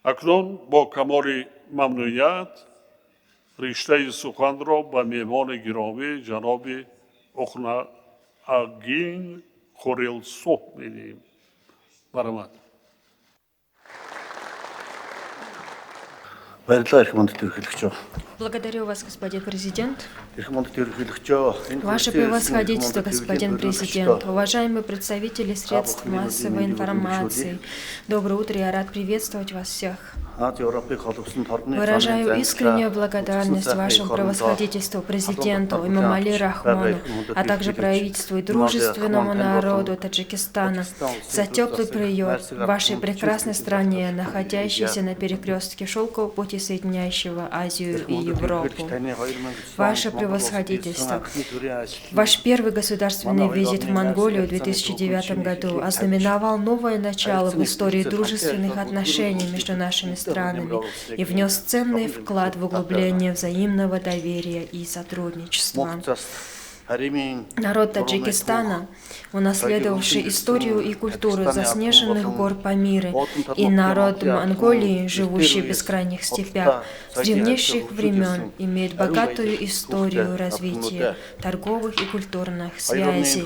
اکنون با کمال ممنونیت رشته سخن را به مهمان گرامی جناب اخناگین خورلسو میدیم. برآمد. Благодарю вас, господин президент. Ваше превосходительство, господин президент, уважаемые представители средств массовой информации, доброе утро, я рад приветствовать вас всех. Выражаю искреннюю благодарность вашему превосходительству, президенту Эмомали Рахмону, а также правительству и дружественному народу Таджикистана за теплый прием в вашей прекрасной стране, находящейся на перекрестке шелкового пути, соединяющего Азию и Европу. Ваше превосходительство, ваш первый государственный визит в Монголию в 2009 году ознаменовал новое начало в истории дружественных отношений между нашими странами и внес ценный вклад в углубление взаимного доверия и сотрудничества. Народ Таджикистана, унаследовавший историю и культуру заснеженных гор Памиры, и народ Монголии, живущий в бескрайних степях, с древнейших времен имеет богатую историю развития торговых и культурных связей.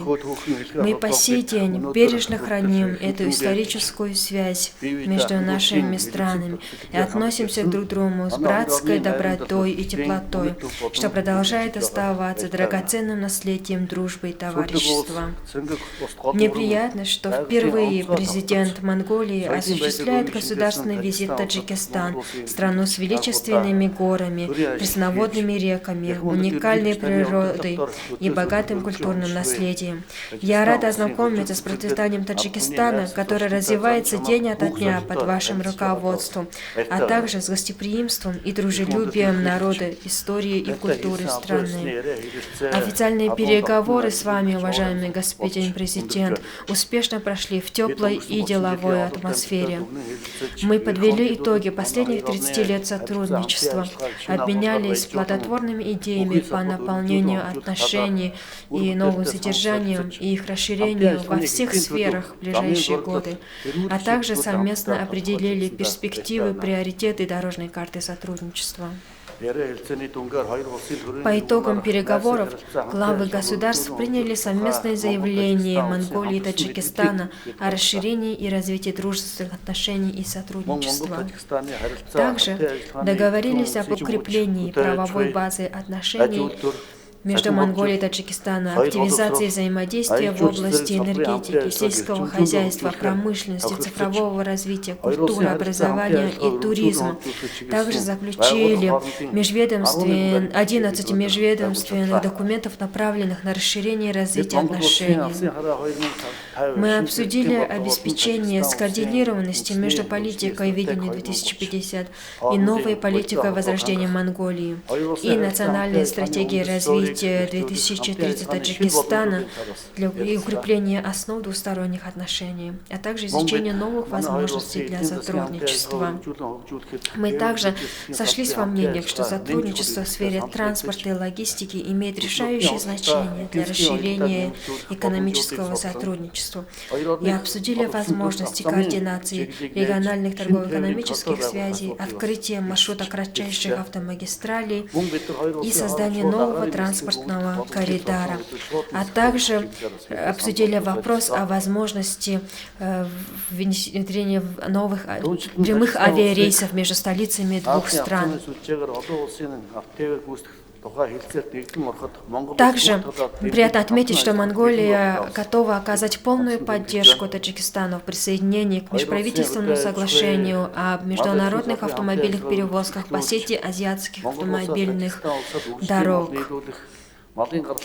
Мы по сей день бережно храним эту историческую связь между нашими странами и относимся друг к другу с братской добротой и теплотой, что продолжает оставаться драгоценным наследием дружбы и товарищества. Мне приятно, что впервые президент Монголии осуществляет государственный визит в Таджикистан, страну с величественными горами, пресноводными реками, уникальной природой и богатым культурным наследием. Я рада ознакомиться с процветанием Таджикистана, который развивается день ото дня под вашим руководством, а также с гостеприимством и дружелюбием народа, истории и культуры страны. Официальные переговоры с вами, уважаемый господин президент, успешно прошли в теплой и деловой атмосфере. Мы подвели итоги последних 30 лет сотрудничества, обменялись плодотворными идеями по наполнению отношений и новым содержанием и их расширению во всех сферах в ближайшие годы, а также совместно определили перспективы, приоритеты дорожной карты сотрудничества. По итогам переговоров главы государств приняли совместное заявление Монголии и Таджикистана о расширении и развитии дружественных отношений и сотрудничества. Также договорились об укреплении правовой базы отношений между Монголией и Таджикистаном, активизации взаимодействия в области энергетики, сельского хозяйства, промышленности, цифрового развития, культуры, образования и туризма. Также заключили 11 межведомственных документов, направленных на расширение и развитие отношений. Мы обсудили обеспечение скоординированности между политикой видения 2050 и новой политикой возрождения Монголии и национальной стратегией развития 2030 Таджикистана для укрепления основ двусторонних отношений, а также изучения новых возможностей для сотрудничества. Мы также сошлись во мнениях, что сотрудничество в сфере транспорта и логистики имеет решающее значение для расширения экономического сотрудничества и обсудили возможности координации региональных торгово-экономических связей, открытия маршрута кратчайших автомагистралей и создания нового транспортного коридора, а также обсудили вопрос о возможности внедрения новых прямых авиарейсов между столицами двух стран. Также приятно отметить, что Монголия готова оказать полную поддержку Таджикистану в присоединении к межправительственному соглашению о международных автомобильных перевозках по сети азиатских автомобильных дорог.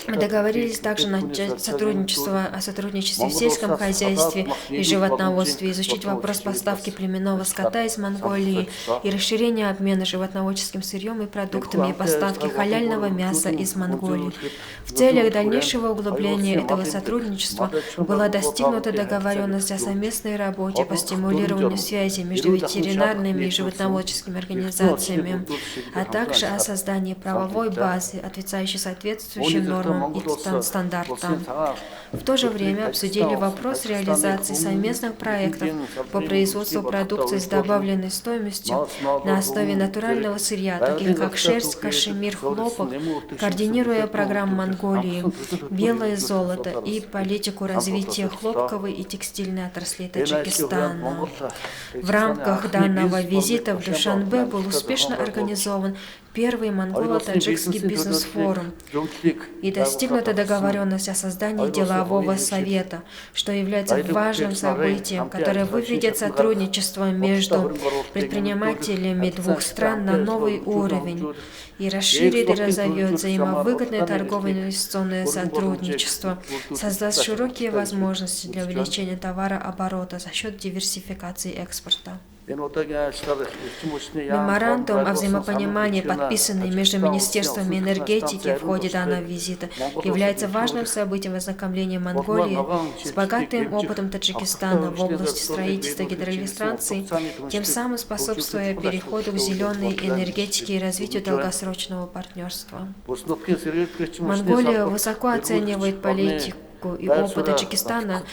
Мы договорились также начать сотрудничестве в сельском хозяйстве и животноводстве, изучить вопрос поставки племенного скота из Монголии и расширения обмена животноводческим сырьем и продуктами и поставки халяльного мяса из Монголии. В целях дальнейшего углубления этого сотрудничества была достигнута договоренность о совместной работе по стимулированию связи между ветеринарными и животноводческими организациями, а также о создании правовой базы, отвечающей соответствию соответствующим нормам и стандартам. В то же время обсудили вопрос реализации совместных проектов по производству продукции с добавленной стоимостью на основе натурального сырья, таких как шерсть, кашемир, хлопок, координируя программу Монголии «Белое золото» и политику развития хлопковой и текстильной отраслей Таджикистана. В рамках данного визита в Душанбе был успешно организован первый монголо-таджикский бизнес-форум и достигнута договоренность о создании делового совета, что является важным событием, которое выведет сотрудничество между предпринимателями двух стран на новый уровень и расширит и разовьет взаимовыгодное торговое инвестиционное сотрудничество, создаст широкие возможности для увеличения товарооборота за счет диверсификации экспорта. Меморандум о взаимопонимании, подписанный между Министерствами энергетики в ходе данного визита, является важным событием ознакомления Монголии с богатым опытом Таджикистана в области строительства гидроэлектростанций, тем самым способствуя переходу к зеленой энергетике и развитию долгосрочного партнерства. Монголия высоко оценивает политику и опыт Таджикистана,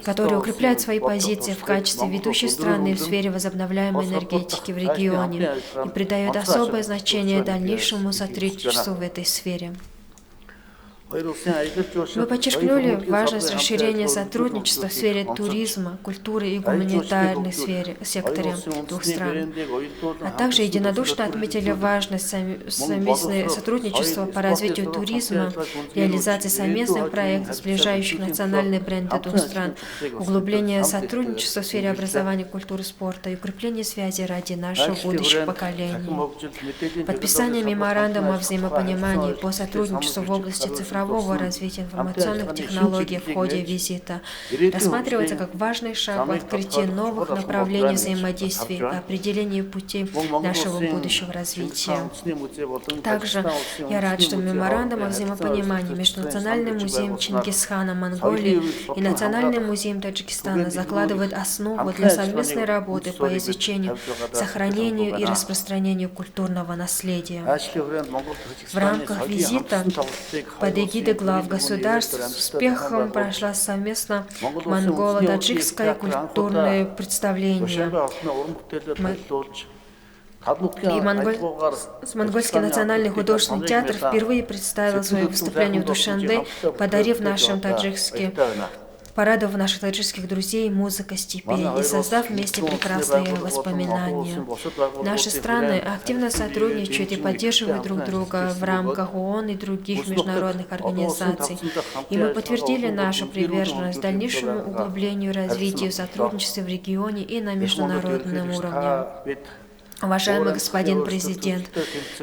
который укрепляет свои позиции в качестве ведущей страны в сфере возобновляемой энергетики в регионе и придает особое значение дальнейшему сотрудничеству в этой сфере. Мы подчеркнули важность расширения сотрудничества в сфере туризма, культуры и гуманитарной секторе двух стран, а также единодушно отметили важность совместного сотрудничества по развитию туризма, реализации совместных проектов, сближающих национальные бренды двух стран, углубление сотрудничества в сфере образования, культуры, спорта и укрепление связи ради наших будущих поколений. Подписание меморандума о взаимопонимании по сотрудничеству в области цифрового развития информационных технологий в ходе визита рассматривается как важный шаг в открытии новых направлений взаимодействия и определении путей нашего будущего развития. Также я рад, что меморандум о взаимопонимании между Национальным музеем Чингисхана Монголии и Национальным музеем Таджикистана закладывает основу для совместной работы по изучению, сохранению и распространению культурного наследия. В рамках визита под эгидой глав государств с успехом прошла совместно монголо-таджикское культурное представление. Монгольский национальный художественный театр впервые представил свое выступление в Душанбе, порадовав наших таджикских друзей музыкой степей и создав вместе прекрасные воспоминания. Наши страны активно сотрудничают и поддерживают друг друга в рамках ООН и других международных организаций. И мы подтвердили нашу приверженность дальнейшему углублению и развитию сотрудничества в регионе и на международном уровне. Уважаемый господин президент,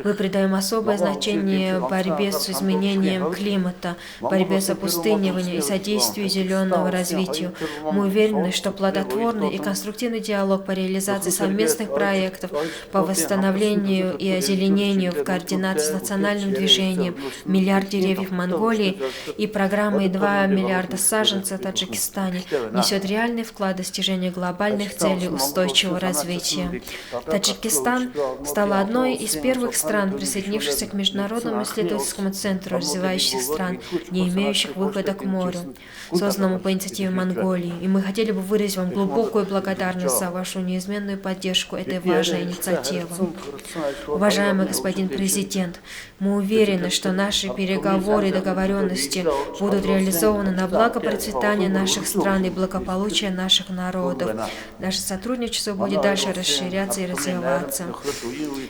мы придаем особое значение борьбе с изменением климата, борьбе с опустыниванием и содействию зеленому развитию. Мы уверены, что плодотворный и конструктивный диалог по реализации совместных проектов по восстановлению и озеленению в координации с национальным движением «Миллиард деревьев в Монголии» и программой «2 миллиарда саженцев в Таджикистане» несет реальный вклад в достижение глобальных целей устойчивого развития. Таджикистан стала одной из первых стран, присоединившихся к Международному исследовательскому центру развивающихся стран, не имеющих выхода к морю, созданному по инициативе Монголии. И мы хотели бы выразить вам глубокую благодарность за вашу неизменную поддержку этой важной инициативы. Уважаемый господин президент, мы уверены, что наши переговоры и договоренности будут реализованы на благо процветания наших стран и благополучия наших народов. Наше сотрудничество будет дальше расширяться и развиваться.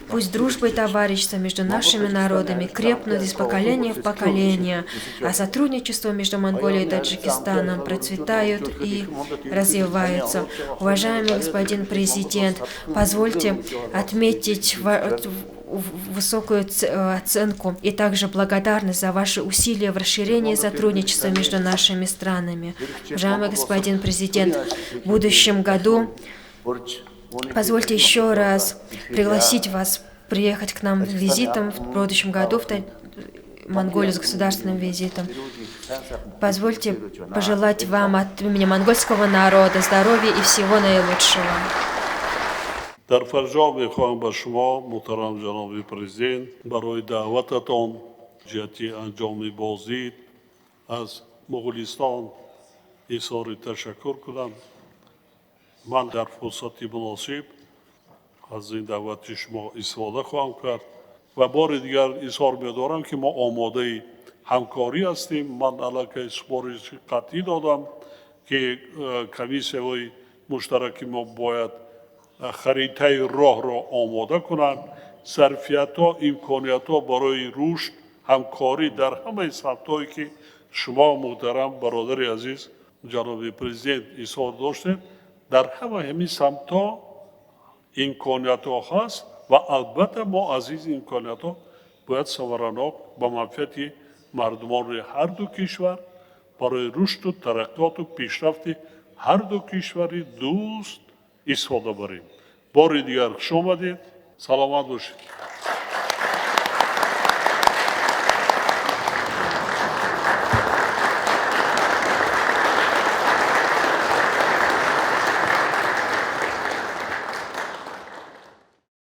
Пусть дружба и товарищество между нашими народами крепнут из поколения в поколение, а сотрудничество между Монголией и Таджикистаном процветают и развиваются. Уважаемый господин президент, позвольте отметить высокую оценку и также благодарность за ваши усилия в расширении сотрудничества между нашими странами. Уважаемый господин президент, в будущем году позвольте еще раз пригласить вас приехать к нам визитом в будущем году в Монголию с государственным визитом. Позвольте пожелать вам от имени монгольского народа здоровья и всего наилучшего. در فرجام میخواهم به شما محترم جناب پرزیدنت برای دعوتتان ҷиҳати анҷоми бозӣ аз муғулистон изҳори ташаккур кунам. ман дар фурсати муносиб аз ин даъвати шумо истифода хоҳам кард ва бори дигар изҳор медорам ки мо омодаи ҳамкорӣ ҳастем. ман аллакай супориши қатъӣ додам ки комиссияҳои муштараки мо бояд харитаи роҳро омода кунанд, зарфиятҳо, имкониятҳо барои рушд, ҳамкорӣ дар ҳамаи самтҳое ки шумо муҳтарам бародари азиз ҷаноби президент изҳор доштед, дар ҳамаи ҳамин самтҳо имкониятҳо ҳаст ва албатта мо аз ин имкониятҳо бояд самаранок ба манфиати мардумони ҳарду кишвар барои рушду тараққиёту пешрафти ҳарду кишвари дӯст истифода барем. бори дигар хуш омадед. саломат бошед.